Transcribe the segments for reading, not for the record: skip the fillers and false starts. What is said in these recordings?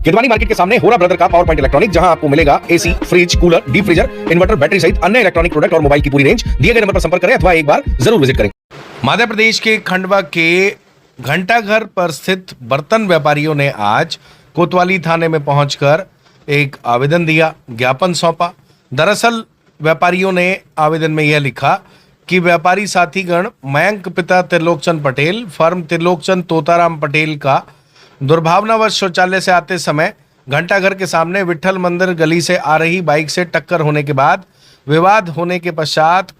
किदवानी market के सामने होरा ब्रदर का पावर पॉइंट इलेक्ट्रॉनिक, जहां आपको मिलेगा AC, fridge, cooler, deep freezer, inverter, battery सहित अन्य इलेक्ट्रॉनिक प्रोडक्ट और मोबाइल की पूरी रेंज। दिए गए नंबर पर संपर्क करें अथवा एक बार जरूर विजिट करें। मध्य प्रदेश के खंडवा के घंटाघर पर स्थित बर्तन व्यापारियों ने आज कोतवाली थाने में पहुंचकर एक आवेदन दिया, ज्ञापन सौंपा। दरअसल व्यापारियों ने आवेदन में यह लिखा कि व्यापारी साथीगण मयंक पिता त्रिलोकचंद पटेल, फर्म त्रिलोकचंद तोताराम पटेल का दुर्भावनावश शौचालय से आते समय घंटाघर के सामने विठल मंदिर गली से आ रही बाइक से टक्कर होने के बाद विवाद होने के पश्चात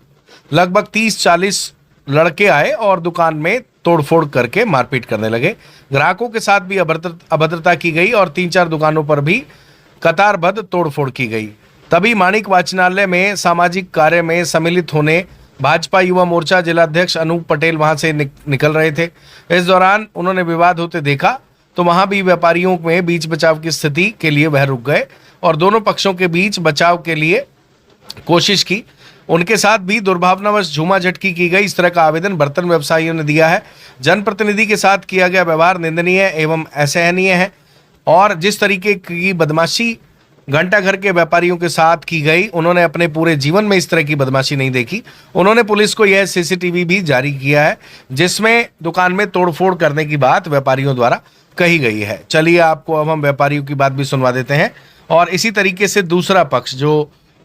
लगभग 30-40 लड़के आए और दुकान में तोड़फोड़ करके मारपीट करने लगे। ग्राहकों के साथ भी अभद्रता की गई और 3-4 दुकानों पर भी कतारबद्ध तोड़फोड़ की गई। तभी माणिक वाचनालय में सामाजिक कार्य में सम्मिलित होने भाजपा युवा मोर्चा जिलाध्यक्ष अनूप पटेल वहां से निकल रहे थे। इस दौरान उन्होंने विवाद होते देखा तो वहां भी व्यापारियों में बीच बचाव की स्थिति के लिए वह रुक गए और दोनों पक्षों के बीच बचाव के लिए कोशिश की। उनके साथ भी दुर्भावनावश झूमा झटकी की गई। इस तरह का आवेदन बर्तन व्यवसायियों ने दिया है। जनप्रतिनिधि के साथ किया गया व्यवहार निंदनीय एवं असहनीय है और जिस तरीके की बदमाशी घंटाघर के व्यापारियों के साथ की गई, उन्होंने अपने पूरे जीवन में इस तरह की बदमाशी नहीं देखी। उन्होंने पुलिस को यह सीसीटीवी भी जारी किया है जिसमें दुकान में तोड़फोड़ करने की बात व्यापारियों द्वारा कही गई है। चलिए आपको अब हम व्यापारियों की बात भी सुनवा देते हैं। और इसी तरीके से दूसरा पक्ष जो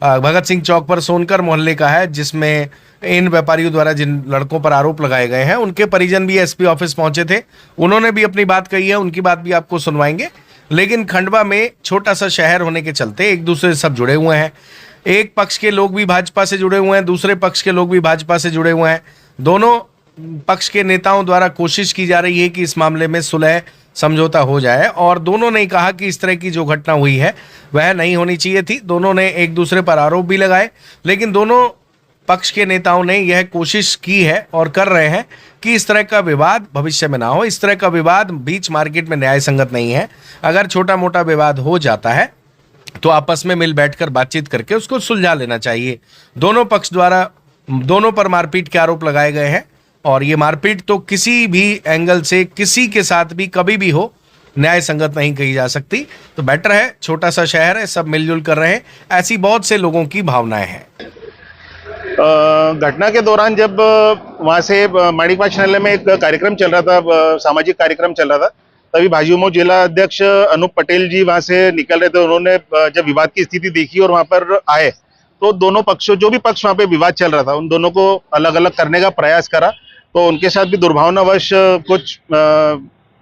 भगत सिंह चौक पर सोनकर मोहल्ले का है, जिसमें इन व्यापारियों द्वारा जिन लड़कों पर आरोप लगाए गए हैं, उनके परिजन भी एसपी ऑफिस पहुंचे थे। उन्होंने भी अपनी बात कही है, उनकी बात भी आपको सुनवाएंगे। लेकिन खंडवा में छोटा सा शहर होने के चलते एक दूसरे से सब जुड़े हुए हैं। एक पक्ष के लोग भी भाजपा से जुड़े हुए हैं, दूसरे पक्ष के लोग भी भाजपा से जुड़े हुए हैं। दोनों पक्ष के नेताओं द्वारा कोशिश की जा रही है कि इस मामले में सुलह समझौता हो जाए और दोनों ने कहा कि इस तरह की जो घटना हुई है वह नहीं होनी चाहिए थी। दोनों ने एक दूसरे पर आरोप भी लगाए, लेकिन दोनों पक्ष के नेताओं ने यह कोशिश की है और कर रहे हैं कि इस तरह का विवाद भविष्य में ना हो। इस तरह का विवाद बीच मार्केट में न्याय संगत नहीं है। अगर छोटा मोटा विवाद हो जाता है तो आपस में मिल बैठकर बातचीत करके उसको सुलझा लेना चाहिए। दोनों पक्ष द्वारा दोनों पर मारपीट के आरोप लगाए गए हैं और ये मारपीट तो किसी भी एंगल से किसी के साथ भी कभी भी हो न्याय संगत नहीं कही जा सकती। तो बेटर है, छोटा सा शहर है, सब मिलजुल कर रहे हैं। ऐसी बहुत से लोगों की भावनाएं हैं। घटना के दौरान जब वहां से माणिक वाचनालय में एक कार्यक्रम चल रहा था, सामाजिक कार्यक्रम चल रहा था, तभी भाजपा जिला अध्यक्ष अनूप पटेल जी वहां से निकल रहे थे। उन्होंने जब विवाद की स्थिति देखी और वहां पर आए तो दोनों पक्षों, जो भी पक्ष वहां पे विवाद चल रहा था, उन दोनों को अलग अलग करने का प्रयास करा। तो उनके साथ भी दुर्भावनावश कुछ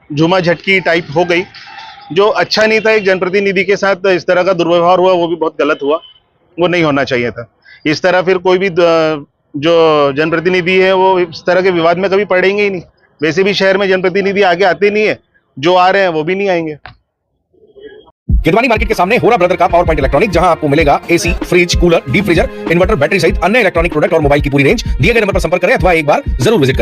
झूमा झटकी टाइप हो गई, जो अच्छा नहीं था। एक जनप्रतिनिधि के साथ इस तरह का दुर्व्यवहार हुआ, वो भी बहुत गलत हुआ, वो नहीं होना चाहिए था। इस तरह फिर कोई भी जो जनप्रतिनिधि है वो इस तरह के विवाद में कभी पड़ेंगे ही नहीं। वैसे भी शहर में जनप्रतिनिधि आगे आते नहीं है, जो आ रहे हैं वो भी नहीं आएंगे। किदवानी मार्केट के सामने होरा ब्रदर का पावर पॉइंट इलेक्ट्रॉनिक, जहां आपको मिलेगा AC, fridge, cooler, deep freezer, inverter, battery सहित अन्य इलेक्ट्रॉनिक प्रोडक्ट और मोबाइल की पूरी रेंज। दिए गए नंबर पर संपर्क करें अथवा एक बार जरूर विजिट करें।